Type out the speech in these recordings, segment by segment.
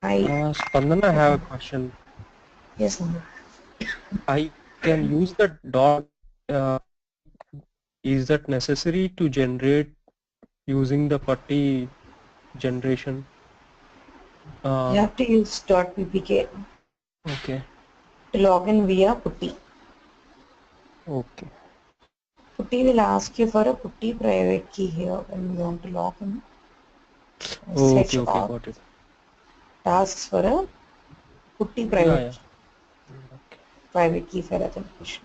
Spandana, I have a question. Yes, Nanda. I can use the dot. Is that necessary to generate using the putty generation? You Uh, have to use .ppk okay, to log in via putty. okay, Putty will ask you for a putty private key here when you want to log in. okay, Switch okay, off got it. tasks for a putty Yeah, private yeah. key, Okay, private key for authentication.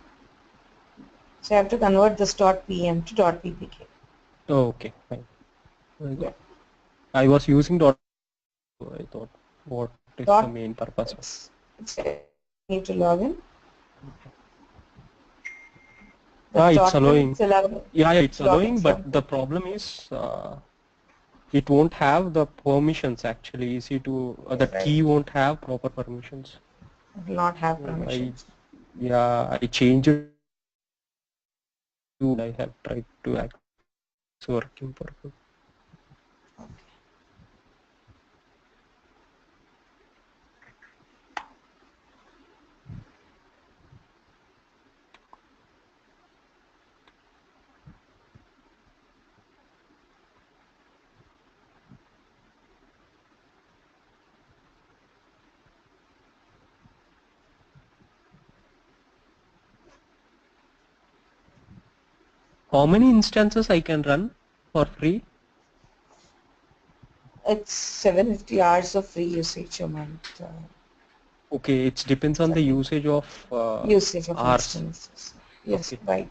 So you have to convert this .pm to .ppk. okay, fine. I Yeah. got. I was using dot. I thought, what is the Dot main purpose of? it's need to log in. Okay. The Yeah, it's .net allowing. it's allowing Yeah, yeah, it's login allowing, but from the problem is it won't have the permissions actually. Easy to that right. key won't have proper permissions. It will not have So I permissions. yeah I changed it to I have tried to act it's working perfect. How many instances I can run for free? It's 750 hours of free usage a month. Okay, it depends on the usage of Usage of hours. instances. Yes, Okay. right.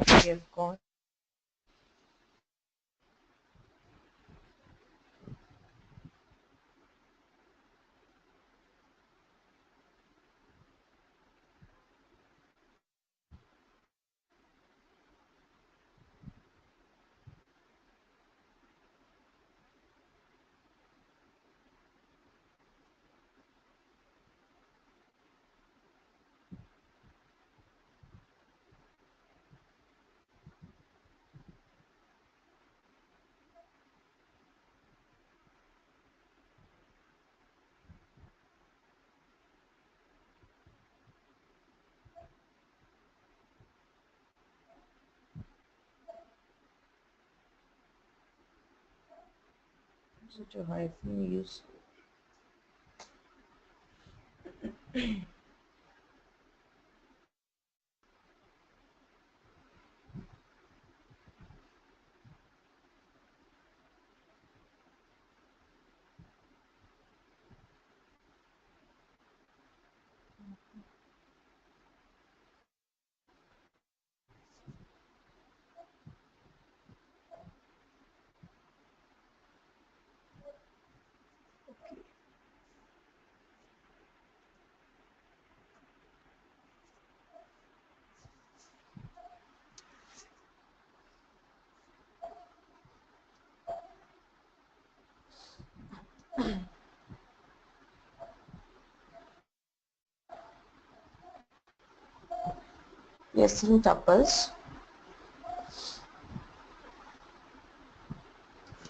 We have gone. Such a hyphen use. Yes, in tuples.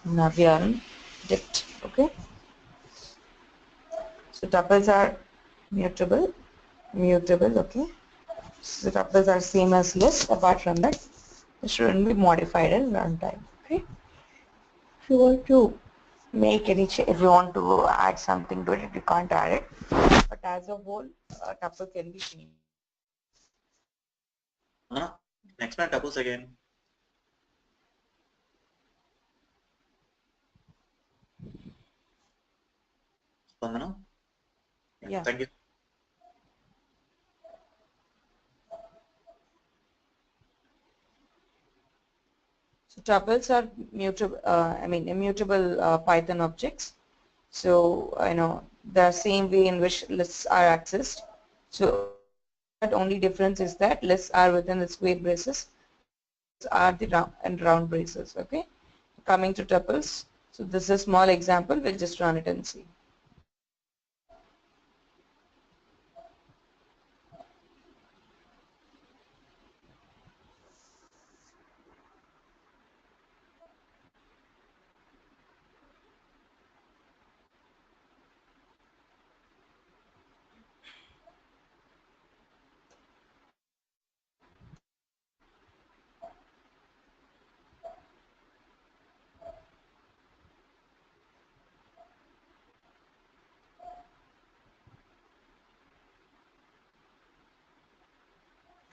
Now we are in dict. Okay. So tuples are mutable. Mutable. Okay. So tuples are same as list. Apart from that, it shouldn't be modified in runtime. Okay. If you want to make any if you want to add something to it, you can't add it. But as a whole, tuple can be changed. Explain tuples again. Spandana? Yeah. Thank you. So tuples are mutable, immutable Python objects. So, the same way in which lists are accessed. So, but only difference is that lists are within the square braces, tuples are the round braces. Okay. Coming to tuples. So, this is a small example. We'll just run it and see.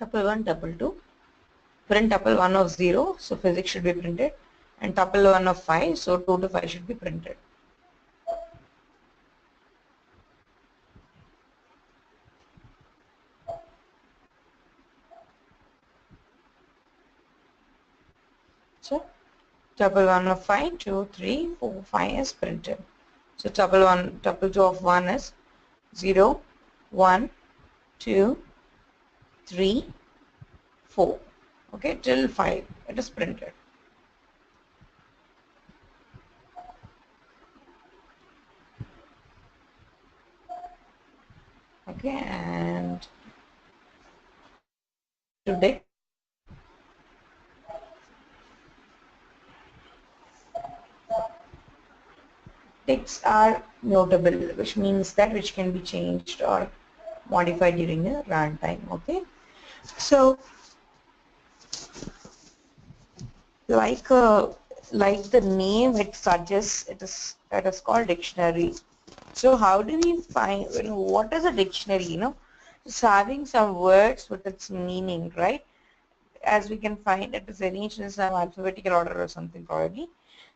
Tuple 1, tuple 2. Print tuple 1 of 0, so physics should be printed. And tuple 1 of 5, so 2 to 5 should be printed. So tuple 1 of 5, 2, 3, 4, 5 is printed. So tuple 2 of 1 is 0, 1, 2, 3, 4. Okay, till 5 it is printed. Okay, and today ticks are mutable, which means that which can be changed or modified during the runtime. Okay, so like like the name it suggests, it is called dictionary. So how do we find, what is a dictionary? It's having some words with its meaning, right? As we can find, it is arranged in some alphabetical order or something probably.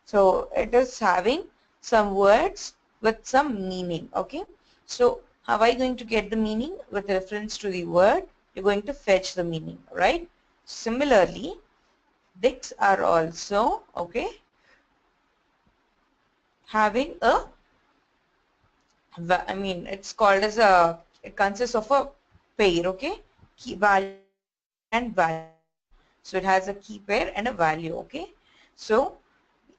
So it is having some words with some meaning. Okay, so how are you going to get the meaning? With reference to the word, you're going to fetch the meaning, right? Similarly, dicts are also, okay, having a, it's called as a, it consists of a pair, okay, key value and value. So it has a key pair and a value, okay. So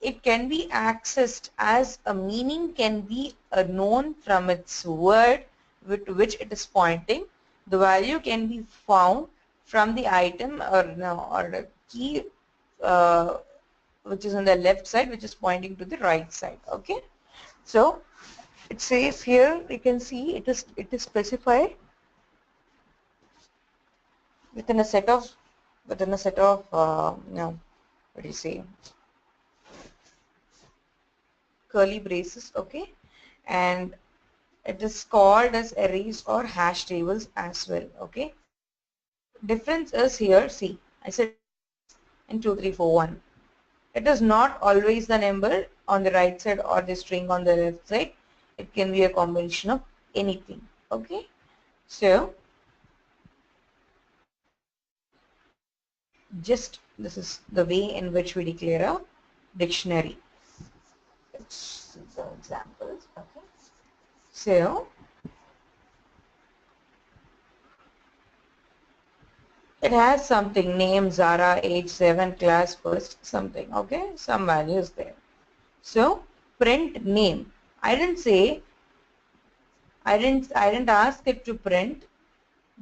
it can be accessed as a meaning can be known from its word with which it is pointing. The value can be found from the item or no, or the key uh, which is on the left side, which is pointing to the right side. Okay, so it says here you can see it is specified within a set of what do you say, curly braces. Okay, and it is called as arrays or hash tables as well. Okay, difference is here, see, I said in 2 3 4 1. It is not always the number on the right side or the string on the left side. It can be a combination of anything. Okay, so just this is the way in which we declare a dictionary. Let's see some examples. Okay, so it has something, name, Zara, age 7, class first, something. Okay, some values there. So print name. I didn't say, I didn't ask it to print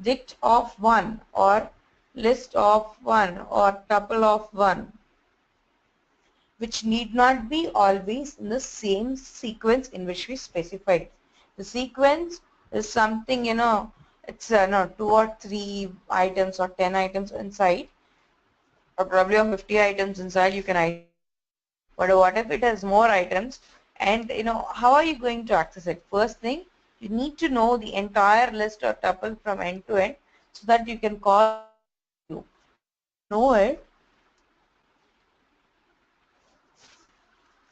dict of 1 or list of 1 or tuple of 1, which need not be always in the same sequence in which we specified. The sequence is something, it's no 2 or 3 items or 10 items inside, or probably of 50 items inside, you can. But what if it has more items And how are you going to access it? First thing, you need to know the entire list or tuple from end to end so that you can call you. If you don't know it,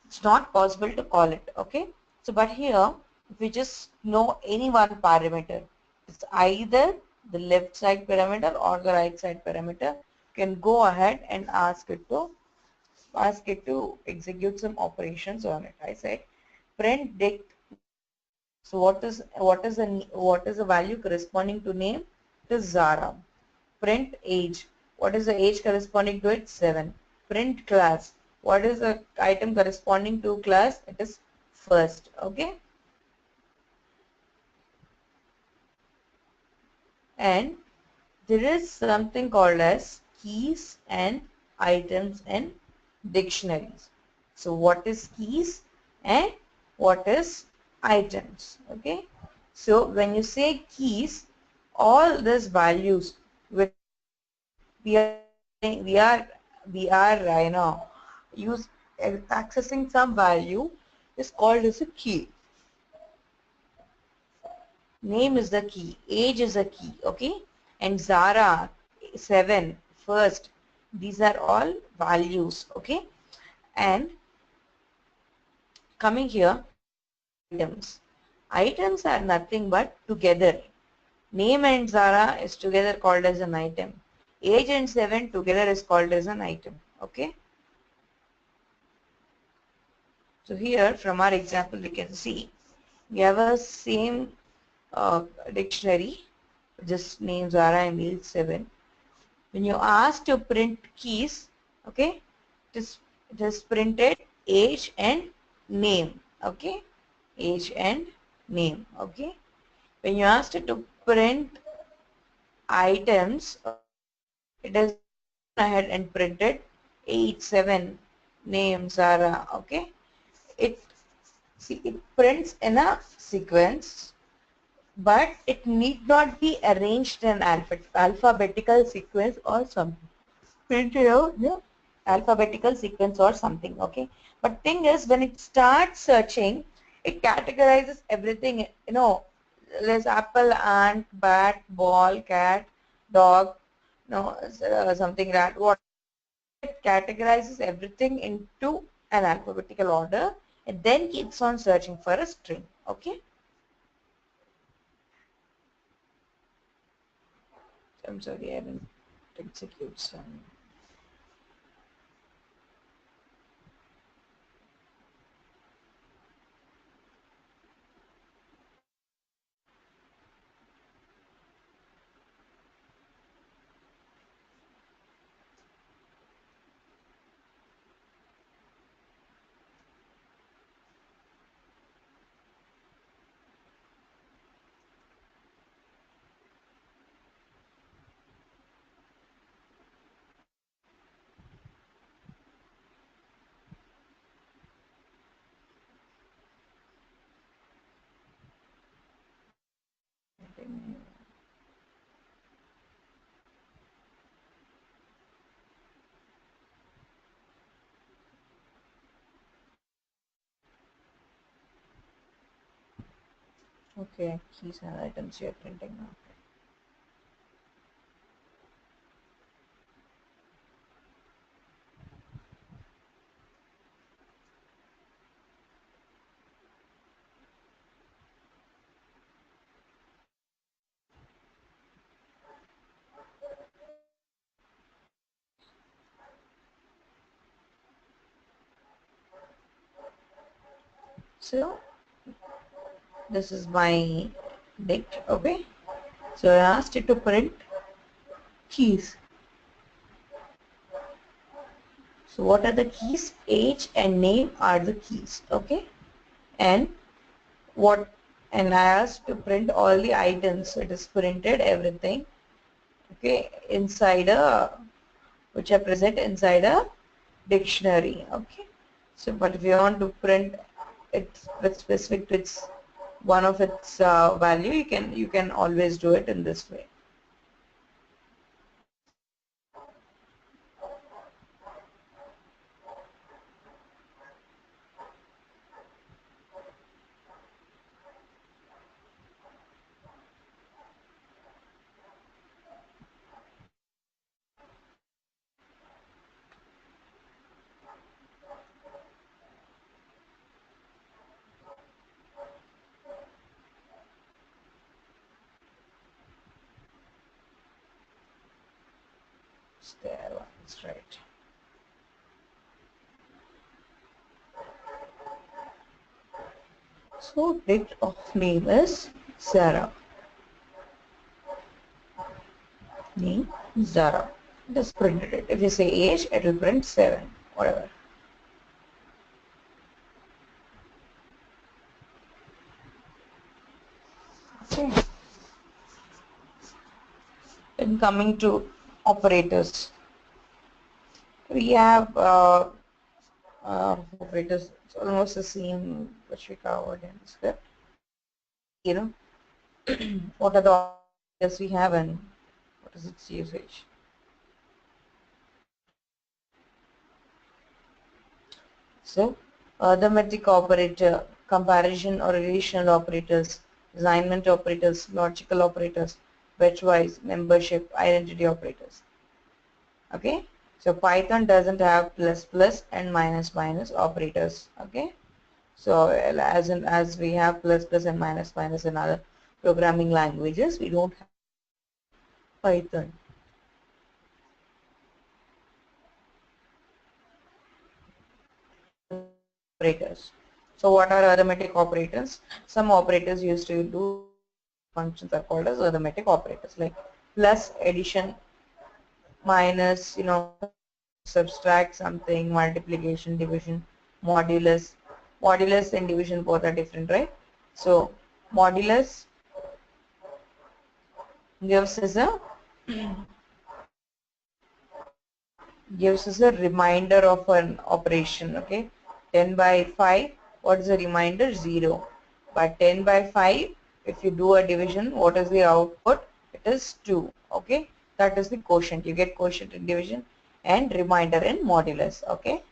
it's not possible to call it. Okay. So but here, if we just know any one parameter, it's either the left side parameter or the right side parameter, you can go ahead and ask it to execute some operations on it. I said print dict name. So what is the value corresponding to name? It is Zara. Print age. What is the age corresponding to it? 7. Print class. What is the item corresponding to class? It is first. Okay. And there is something called as keys and items and dictionaries. So what is keys and what is items? Okay. So when you say keys, all these values which we are saying we are use accessing some value is called as a key. Name is the key, age is a key, okay? And Zara, 7, first, these are all values, okay? And coming here, items. Items are nothing but together. Name and Zara is together called as an item. Age and 7 together is called as an item, okay? So here from our example we can see we have a same dictionary, just name Zara and age 7. When you ask to print keys, okay, it is printed age and name, okay, age and name, okay. When you asked it to print items, okay, it has gone ahead and printed age 7, name Zara, okay. It it prints in a sequence, but it need not be arranged in alphabetical sequence or something. Printed out, yeah, alphabetical sequence or something, okay. But thing is, when it starts searching, it categorizes everything. There's apple, ant, bat, ball, cat, dog, something rat. What it categorizes everything into an alphabetical order, and then keeps on searching for a string, okay. I'm sorry, I didn't execute some. Okay, keys and items you're printing now. So this is my dict, okay. So I asked it to print keys. So what are the keys? Age and name are the keys, okay. And what and I asked to print all the items. So it is printed everything, okay, inside a which are present inside a dictionary, okay. So but if you want to print it with specific to its one of its value, you can always do it in this way. There one is right. So date of name is Sarah. Name Zara. Just printed it. If you say age, it will print 7, whatever. Okay. Then coming to operators, we have operators. It's almost the same which we covered in the script. You know, what are the operators we have and what is its usage? So, arithmetic operator, comparison or relational operators, assignment operators, logical operators, bitwise, membership, identity operators. Okay, so Python doesn't have plus plus and minus minus operators. Okay, so as we have plus plus and minus minus in other programming languages, we don't have Python. Operators. So what are arithmetic operators? Some operators used to do functions are called as arithmetic operators, like plus, addition, minus, subtract something, multiplication, division, modulus. Modulus and division both are different, right? So modulus gives us a reminder of an operation. Okay, 10 by 5, what is the remainder? 0. But 10 by 5, if you do a division, what is the output? It is 2. Okay, that is the quotient. You get quotient in division and remainder in modulus. Okay,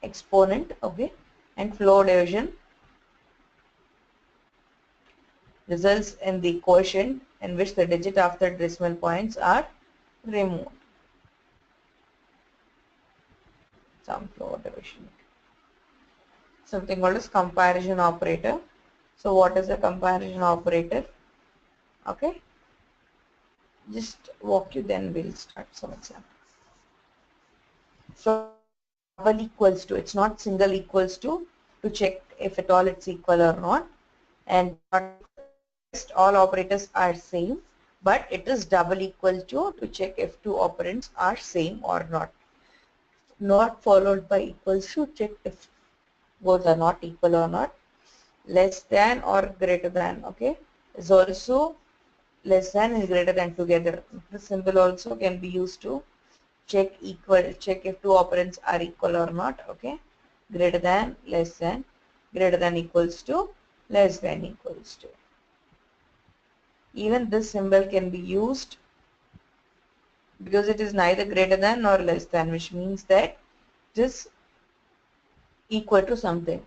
exponent. Okay, and floor division results in the quotient in which the digit after decimal points are removed. Some floor division. Something called as comparison operator. So what is a comparison operator? Okay, just walk you, then we'll start some example. So double equals to, it's not single equals to check if at all it's equal or not, and all operators are same, but it is double equal to check if two operands are same or not. Not followed by equals to check if both are not equal or not. Less than or greater than, okay, is also less than and greater than together. This symbol also can be used to check if two operands are equal or not. Okay, greater than, less than, greater than equals to, less than equals to. Even this symbol can be used because it is neither greater than nor less than, which means that it is equal to something.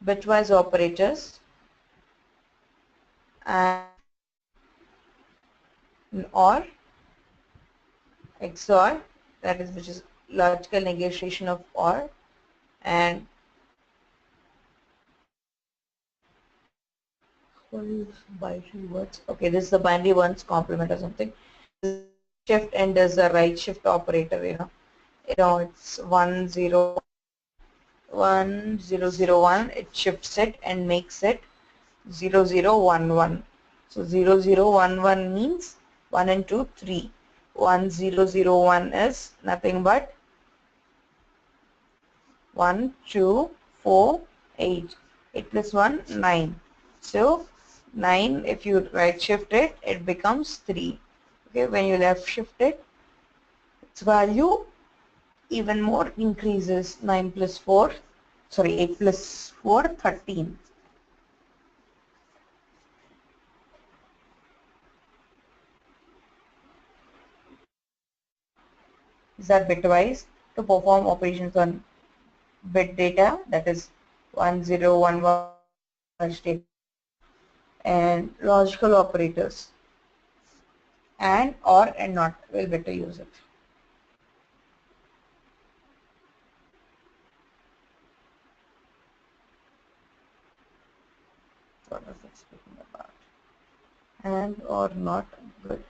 Bitwise operators and or XOR, that is, which is logical negotiation of OR, and what is binary words? Okay, this is the binary ones complement or something. Shift and does the right shift operator. It's 1001. It shifts it and makes it 0011. So 0011 means 1 and 2, 3. 1001 is nothing but 1, 2, 4, 8. 8 plus 1, 9. So 9, if you right shift it, it becomes 3. Okay, when you left shift it, its value even more increases. 9 plus 4, sorry, 8 plus 4, 13. These are bitwise to perform operations on bit data, that is 1011 data, and logical operators and or and not will better use it. What is it speaking about? And or not good.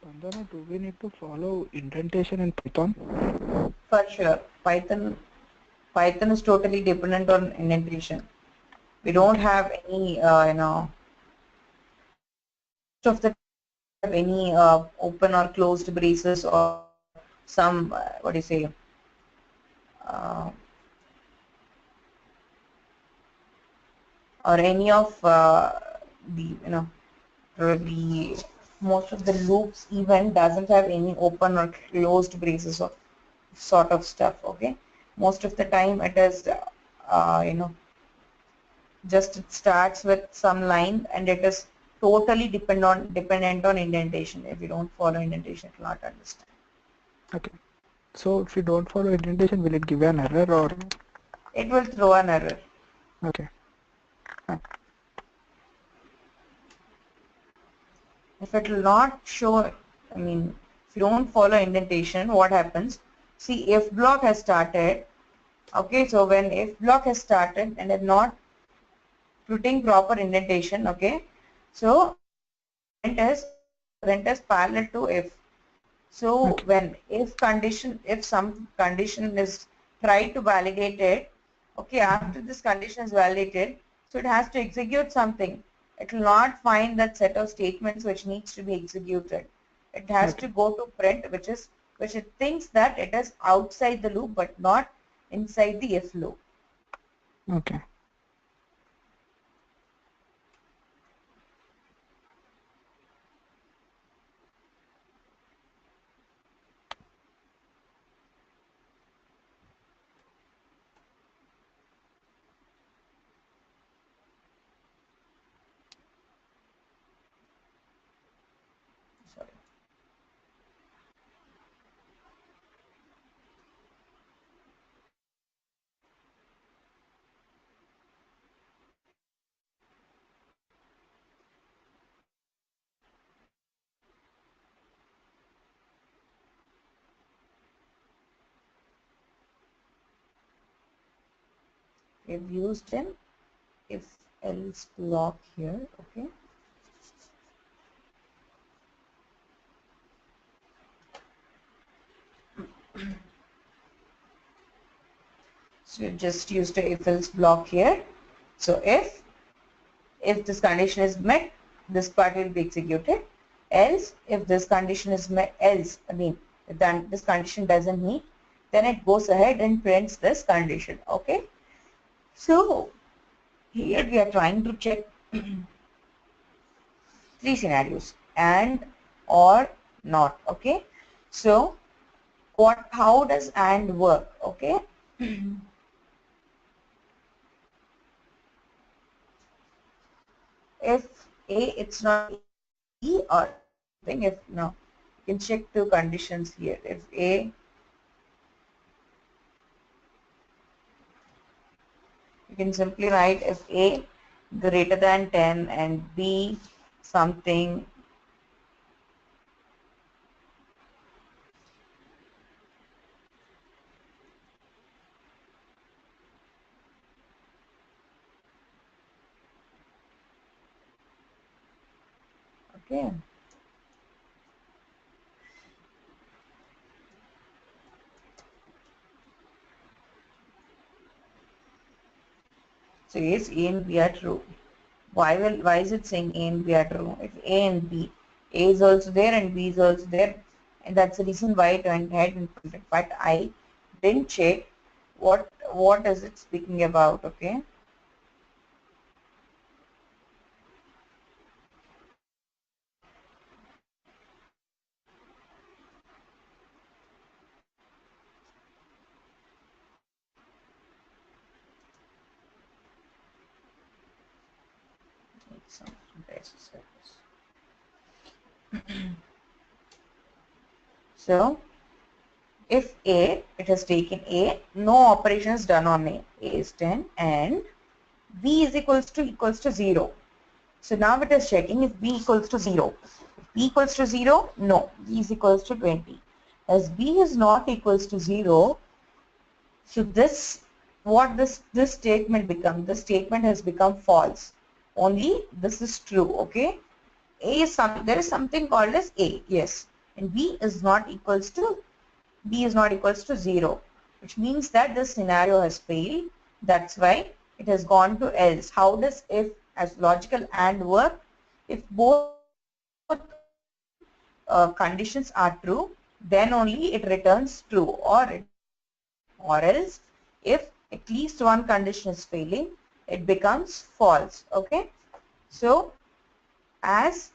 Vandana, do we need to follow indentation in Python? For sure, Python is totally dependent on indentation. We don't have any, most of the time we don't have any open or closed braces or some, what do you say, uh, or any of the, the most of the loops even doesn't have any open or closed braces or sort of stuff. Okay, most of the time it is, just it starts with some line and it is totally dependent on indentation. If you don't follow indentation, it will not understand. Okay. So if we don't follow indentation, will it give an error or? It will throw an error. Okay. If it will not show, I mean, if you don't follow indentation, what happens? See, if block has started. Okay, so when if block has started and is not putting proper indentation, okay, so print is parallel to if. So Okay. when if condition, if some condition is tried to validate it, okay, after this condition is validated, so it has to execute something. It will not find that set of statements which needs to be executed. It has to Okay. go to print, which it thinks that it is outside the loop but not inside the if loop. Okay. Sorry. We've used an if else block here, okay. So we've just used a if else block here. So if this condition is met, this part will be executed. Else, if this condition is met, if then this condition doesn't meet, then it goes ahead and prints this condition. Okay. So here we are trying to check three scenarios: and, or, not. Okay. So how does and work? Okay. If A, it's not E or something. If no, you can check two conditions here. If A, you can simply write if A greater than 10 and B something Okay. Says A and B are true. Why is it saying A and B are true? If A and B, A is also there and B is also there, and that's the reason why it went ahead and printed. But I didn't check what is it speaking about. Okay. Some so if A, it has taken A, no operation is done on A. A is 10 and B is equals to 0. So now it is checking if B equals to 0. If B equals to 0, no, B is equals to 20. As B is not equals to 0, so this statement become, this statement has become false. Only this is true, okay? A is there is something called as A, yes. And B is not equals to 0, which means that this scenario has failed. That's why it has gone to else. How does if as logical and work? If both conditions are true, then only it returns true, or else if at least one condition is failing, it becomes false. Okay, so as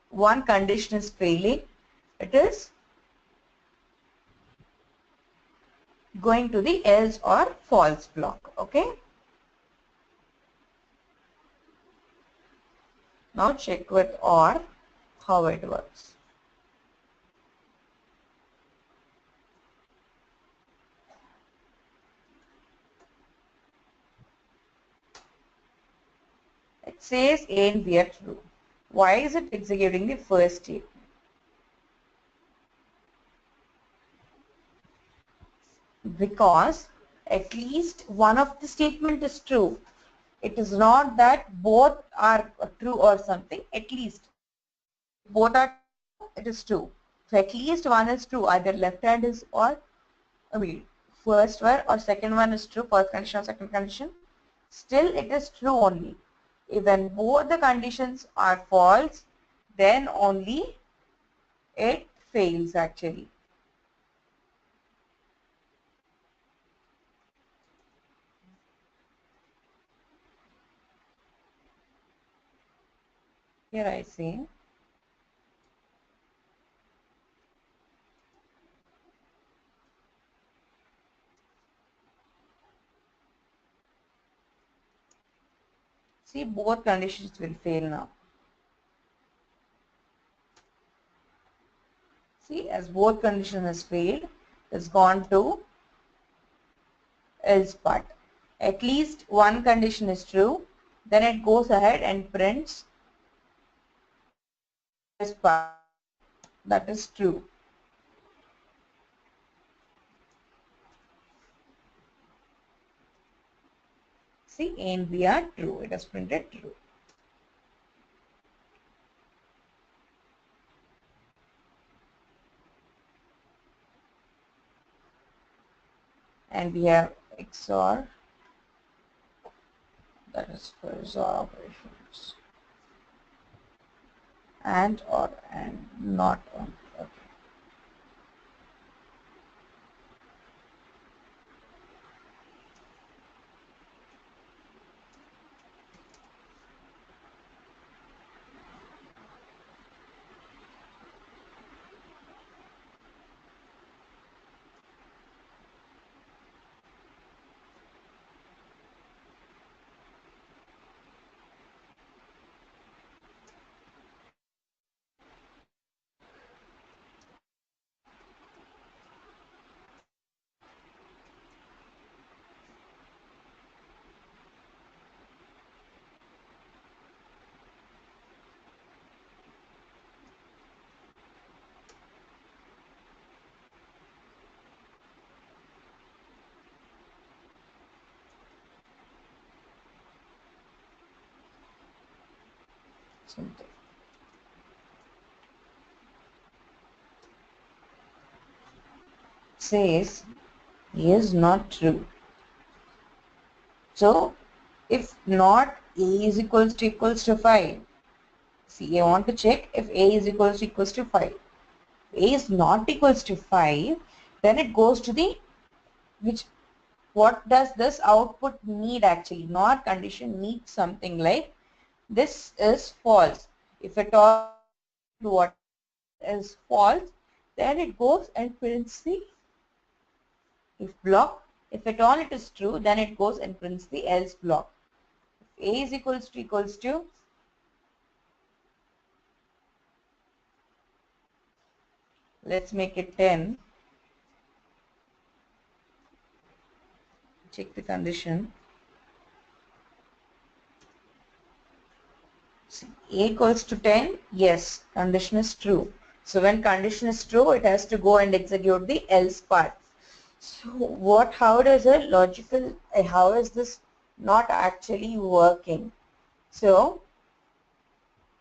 one condition is failing, it is going to the else or false block. Okay, now check with or how it works. It says A and B are true. Why is it executing the first statement? Because at least one of the statement is true. It is not that both are true or something. At least both are true, it is true. So at least one is true. Either left hand is or I mean first one or second one is true. First condition or second condition. Still it is true only. When both the conditions are false, then only it fails actually. Here I say see both conditions will fail now. See, as both condition has failed, it's gone to else part. At least one condition is true, then it goes ahead and prints else part that is true. See, A and B are true. It has printed true. And we have XOR, that is for XOR operations. And or and not on. Okay. Something. says is not true. So if not A is equals to 5, see, I want to check if A is equals to 5. A is not equals to 5, then it goes to the, which, what does this output need actually? Not condition needs something like this is false. If at all what is false, then it goes and prints the if block. If at all it is true, then it goes and prints the else block. If A is equals to, let's make it 10. Check the condition. A equals to 10, yes, condition is true. So when condition is true, it has to go and execute the else part. So what, how does a logical, how is this not actually working? So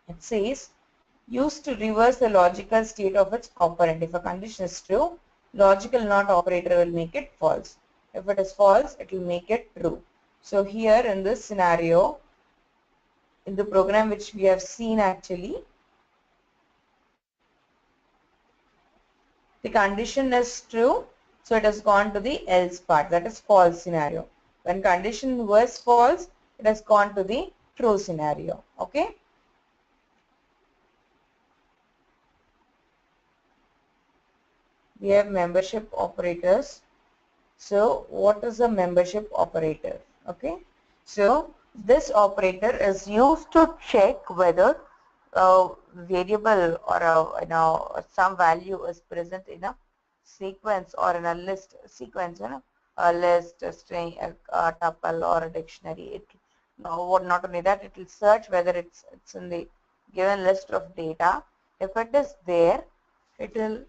it says, used to reverse the logical state of its operand. If a condition is true, logical not operator will make it false. If it is false, it will make it true. So here in this scenario, in the program which we have seen actually, the condition is true, so it has gone to the else part, that is false scenario. When condition was false, it has gone to the true scenario. Okay. We have membership operators. So what is a membership operator? Okay. So this operator is used to check whether a variable or some value is present in a sequence or in a list sequence, a list, a string, a tuple, or a dictionary. It not only that, it will search whether it's in the given list of data. If it is there, it will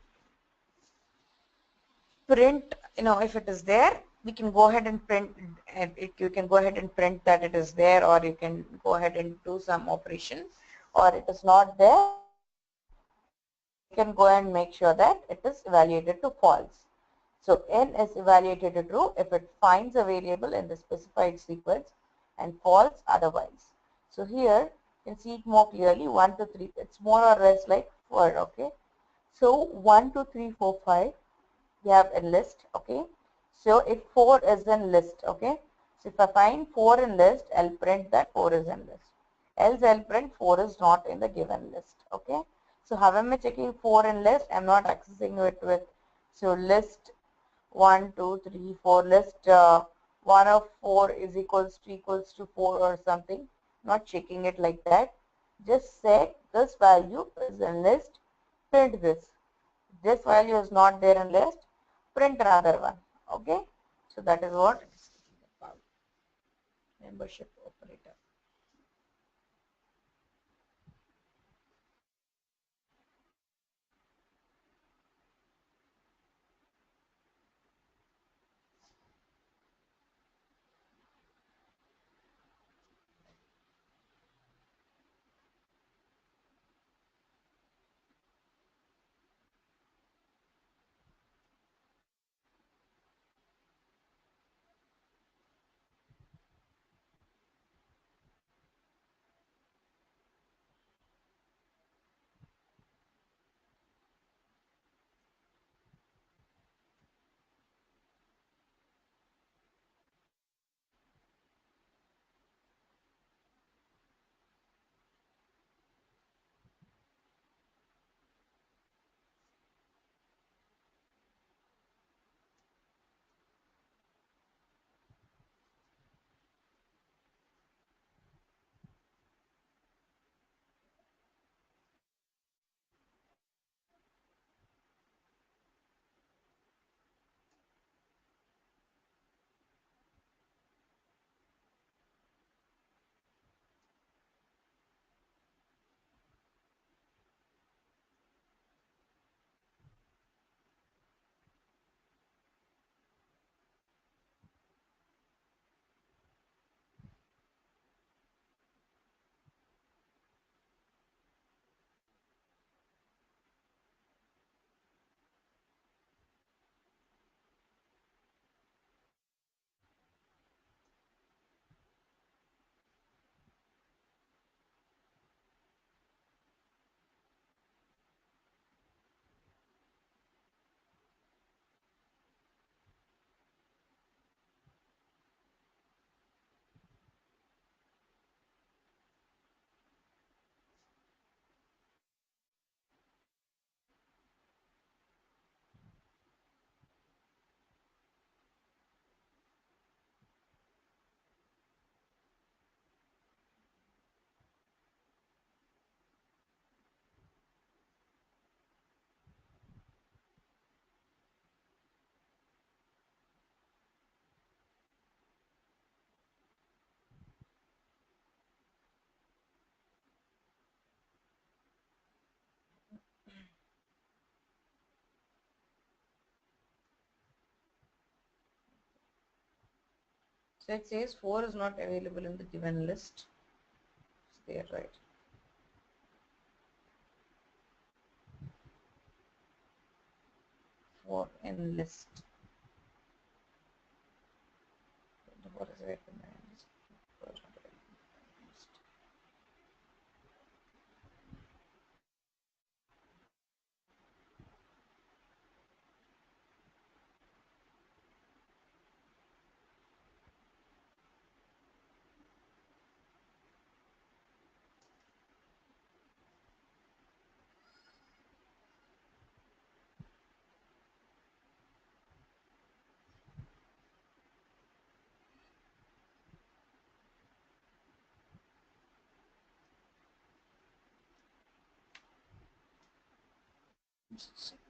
print, if it is there, we can go ahead and print, and you can go ahead and print that it is there, or you can go ahead and do some operation, or it is not there, you can go and make sure that it is evaluated to false. So n is evaluated to true if it finds a variable in the specified sequence and false otherwise. So here you can see it more clearly, 1, 2, 3, it's more or less like 4, okay. So 1, 2, 3, 4, 5, we have a list, okay. So if 4 is in list, okay. So if I find 4 in list, I'll print that 4 is in list. Else I'll print 4 is not in the given list, okay. So how am I checking 4 in list? I'm not accessing it with, so list 1, 2, 3, 4, list 1 of 4 is equals to 4 or something. Not checking it like that. Just say this value is in list, print this. This value is not there in list, print another one. Okay. So that is what it's about. Membership operator. So it says 4 is not available in the given list. It's there, right? For in list. What is it?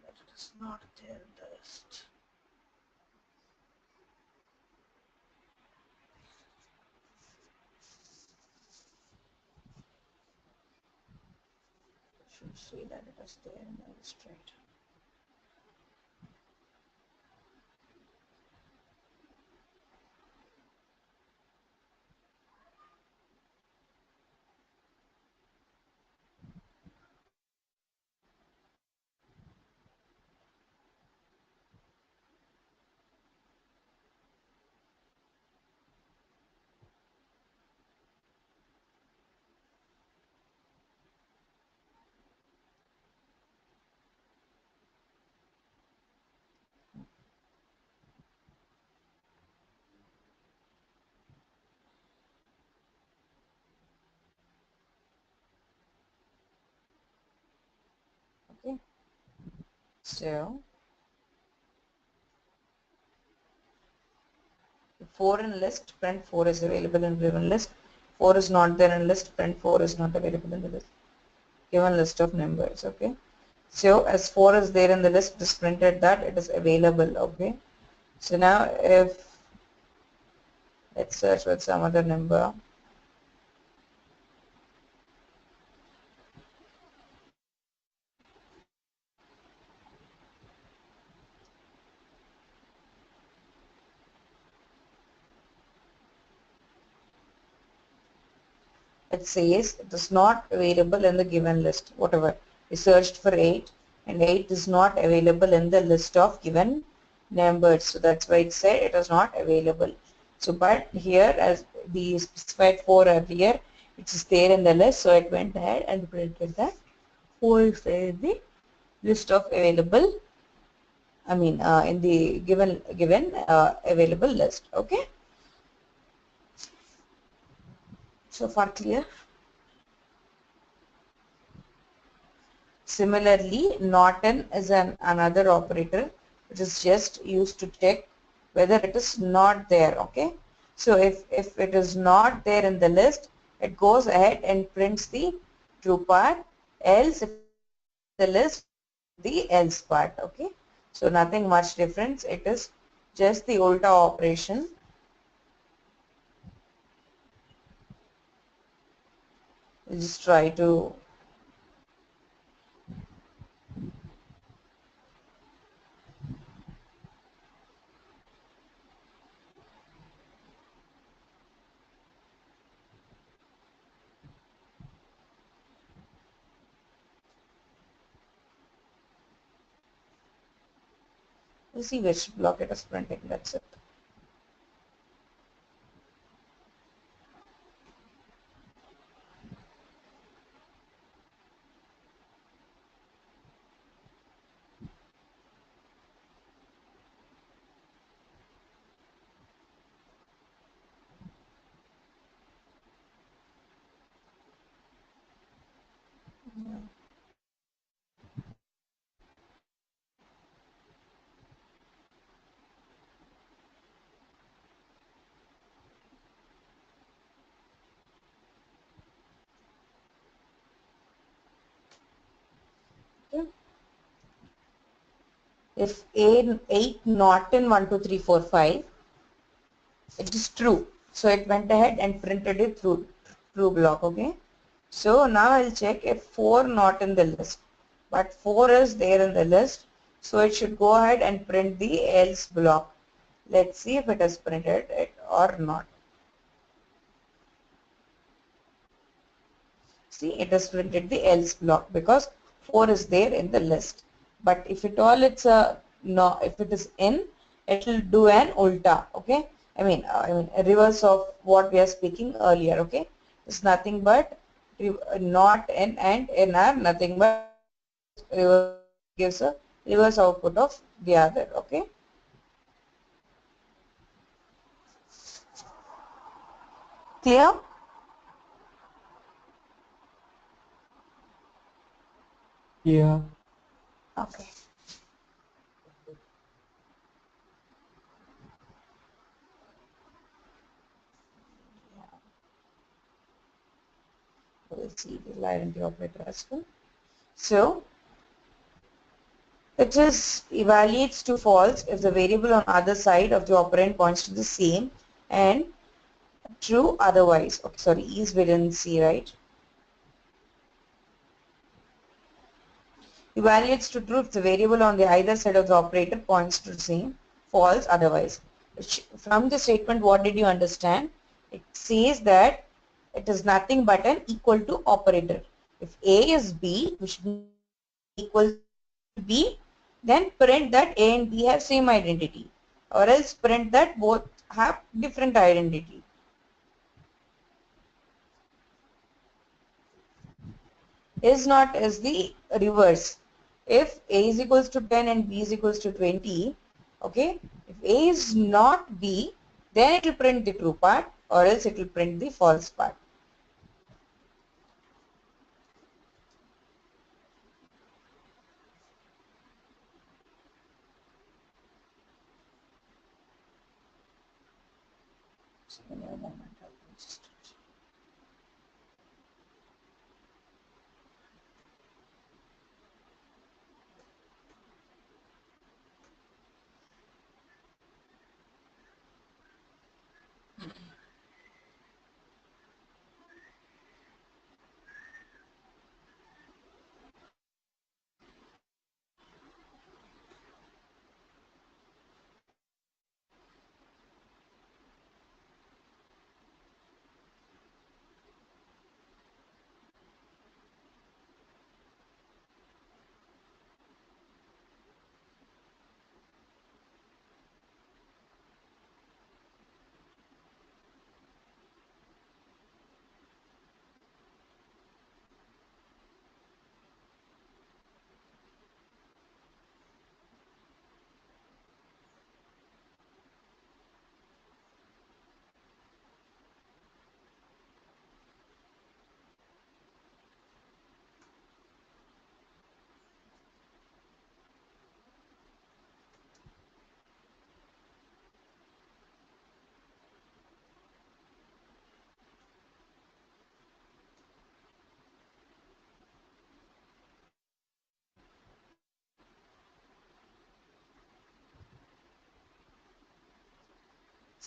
That it is not there in the list. Should say that it is there in the list, right? Okay. So 4 in list, print 4 is available in given list. 4 is not there in list, print 4 is not available in the list. Given list of numbers, okay. So as 4 is there in the list, it is printed that it is available, okay. So now if let's search with some other number. It says it is not available in the given list, whatever. We searched for 8 and 8 is not available in the list of given numbers. So that's why it said it is not available. So but here as we specified 4 earlier, it is there in the list, so it went ahead and printed that 4 is there in the list of available, in the given available list. Okay. So far clear? Similarly, not in is another operator which is just used to check whether it is not there. Okay. So if it is not there in the list, it goes ahead and prints the true part. Else, if it is there in the list, the else part. Okay. So nothing much difference. It is just the ulta operation. We'll just try to see which block it is printing. That's it. Okay. If 8 not in 1, 2, 3, 4, 5, it is true. So it went ahead and printed it through true block. Okay. So now I'll check if 4 not in the list, but 4 is there in the list. So it should go ahead and print the else block. Let's see if it is printed it or not. See, it has printed the else block because 4 is there in the list. But if at all it's a no, if it is in, it will do an ulta. Okay, I mean a reverse of what we are speaking earlier. Okay, it's nothing but not in and in are nothing but reverse, gives a reverse output of the other. Okay. Clear? Yeah. Okay. We'll see the identity operator as well. So it is evaluates to false if the variable on other side of the operand points to the same and true otherwise. Okay, sorry, is we didn't see, right? Evaluates to true if the variable on the either side of the operator points to the same, false otherwise. From the statement, what did you understand? It says that it is nothing but an equal to operator. If A is B, which means equals to B, then print that A and B have same identity, or else print that both have different identity. Is not is the reverse. If A is equals to 10 and B is equals to 20, okay, if A is not B, then it will print the true part, or else it will print the false part. So, in a moment, I will just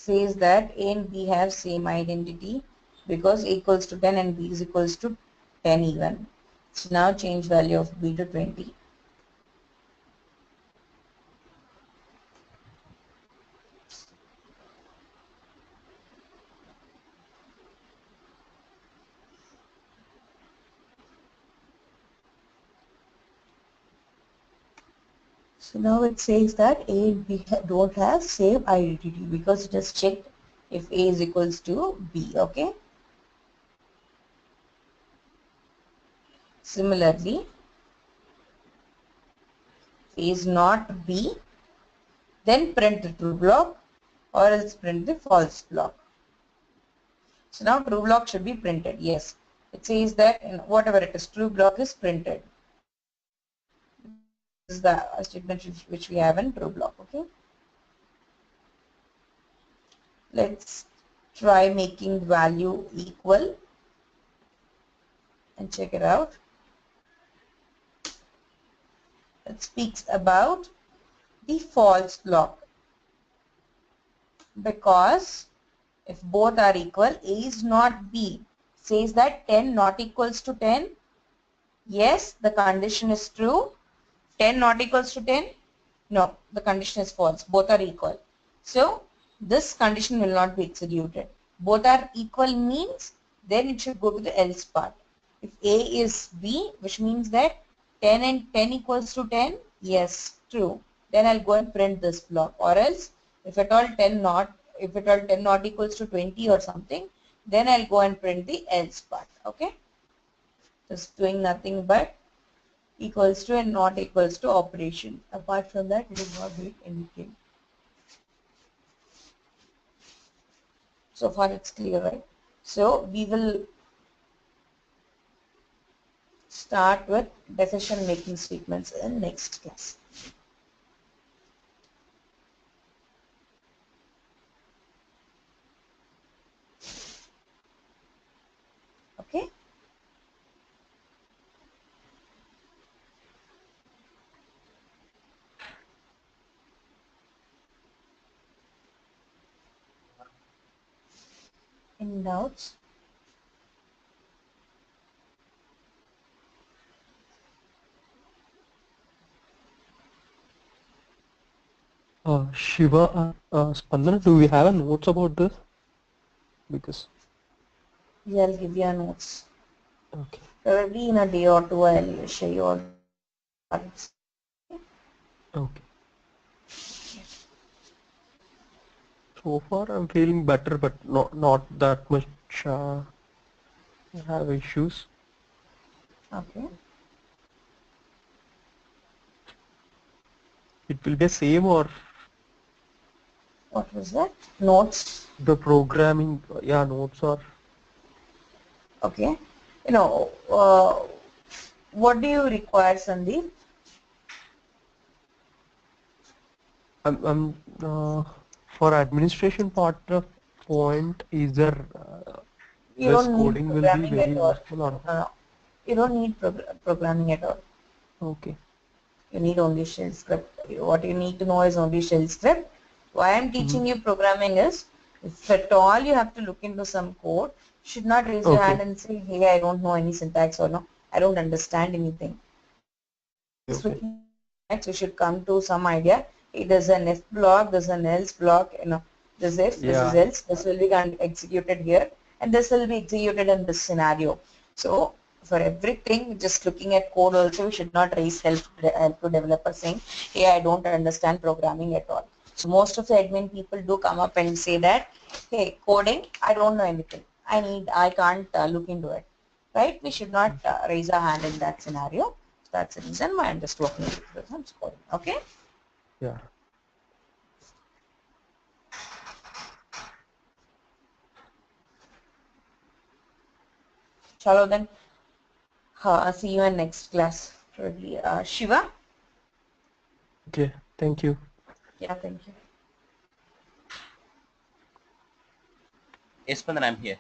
says that A and B have same identity because A equals to 10 and B is equals to 10 even. So now change value of B to 20. So now it says that A and B don't have same identity because it has checked if A is equals to B. Okay. Similarly, if A is not B, then print the true block or else print the false block. So now true block should be printed. Yes, it says that in whatever it is, true block is printed. This is the statement which we have in true block. Okay. Let's try making value equal and check it out. It speaks about the false block because if both are equal, A is not B. Says that 10 not equals to 10. Yes, the condition is true. 10 not equals to 10. No, the condition is false. Both are equal. So this condition will not be executed. Both are equal means then it should go to the else part. If A is B, which means that 10 and 10 equals to 10, yes, true. Then I'll go and print this block. Or else, if at all 10 not, if at all 10 not equals to 20 or something, then I'll go and print the else part. Okay? Just doing nothing but equals to and not equals to operation. Apart from that, it is not doing anything. So far it's clear, right? So we will start with decision making statements in next class. Okay? Any doubts? Shiva and Spandana, do we have a notes about this? Because Yeah, I'll give you a notes. okay, Probably in a day or two I'll show you all parts. okay. So far I'm feeling better, but not that much. I have issues. Okay. It will be same or What was that? Notes. the programming, yeah, notes are. Okay. You know, what do you require, Sandeep? I'm for administration part of point, is there You this don't need coding will be programming very at all. useful or You don't need programming at all. okay. You need only shell script. What you need to know is only shell script. Why I'm Mm-hmm. teaching you programming is, if at all you have to look into some code, you should not raise your Okay. hand and say, hey, I don't know any syntax or no, I don't understand anything. Okay. Okay. So you should come to some idea. Hey, there's an if block, there's an else block, you know, this if, this is Yeah. else, this will be executed here, and this will be executed in this scenario. So for everything, just looking at code also, we should not raise help to developer saying, hey, I don't understand programming at all. So most of the admin people do come up and say that, hey, coding, I don't know anything. I can't look into it. Right? We should not raise our hand in that scenario. So that's the reason why I'm just walking through some coding. Okay? Yeah. Chalo then. See you in next class. Probably Shiva. Okay. Thank you. Yeah, thank you. Yes, Spandan, I'm here.